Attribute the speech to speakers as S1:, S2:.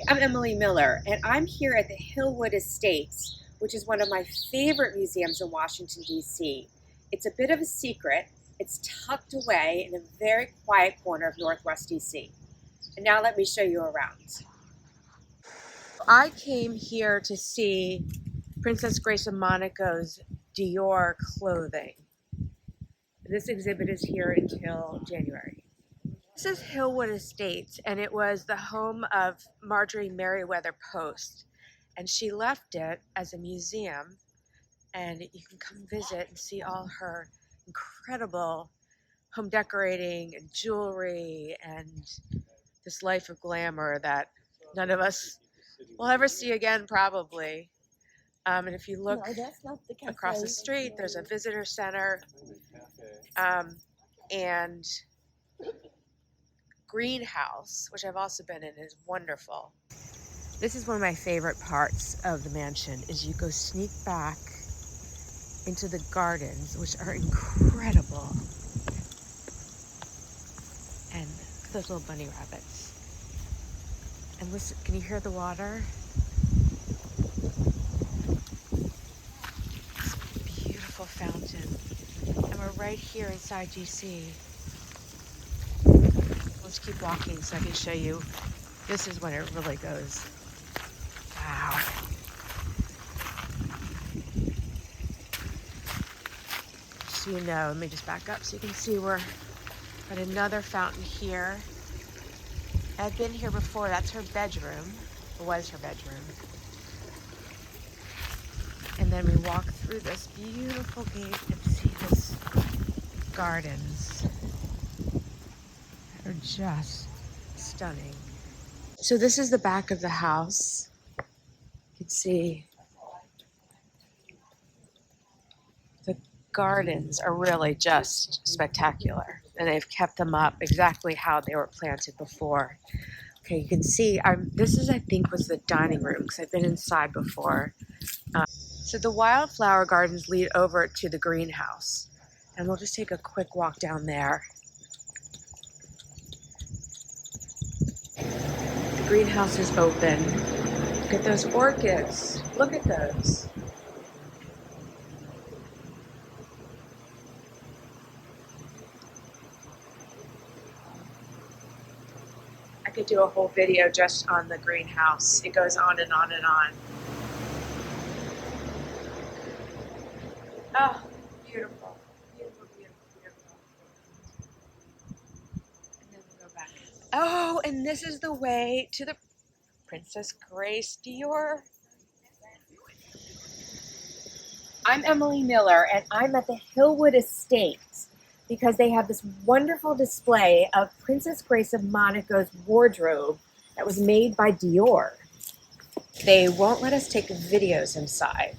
S1: I'm Emily Miller, and I'm here at the Hillwood Estates, which is one of my favorite museums in Washington, D.C. It's a bit of a secret. It's tucked away in a very quiet corner of Northwest D.C. And now let me show you around. I came here to see Princess Grace of Monaco's Dior clothing. This exhibit is here until January. This is Hillwood Estate, and it was the home of Marjorie Merriweather Post, and she left it as a museum, and you can come visit and see all her incredible home decorating and jewelry and this life of glamour that none of us will ever see again, probably. And if you look across the street, there's a visitor center and greenhouse, which I've also been in, is wonderful. This is one of my favorite parts of the mansion, is you go sneak back into the gardens, which are incredible. And those little bunny rabbits. And listen, can you hear the water? This beautiful fountain. And we're right here inside DC. Let's keep walking so I can show you. This is when it really goes. Wow. So you know, let me just back up so you can see we're at another fountain here. I've been here before. That's her bedroom. It was her bedroom. And then we walk through this beautiful gate and see this gardens. They're just stunning. So this is the back of the house. You can see the gardens are really just spectacular, and they've kept them up exactly how they were planted before. Okay, you can see this is, I think, was the dining room, because I've been inside before. So the wildflower gardens lead over to the greenhouse, and we'll just take a quick walk down there. The greenhouse is open. Look at those orchids. Look at those. I could do a whole video just on the greenhouse. It goes on and on and on. Oh, beautiful. Beautiful, beautiful, beautiful. And then we'll go back. Oh, and this is the way to the Princess Grace Dior. I'm Emily Miller, and I'm at the Hillwood Estate because they have this wonderful display of Princess Grace of Monaco's wardrobe that was made by Dior. They won't let us take videos inside.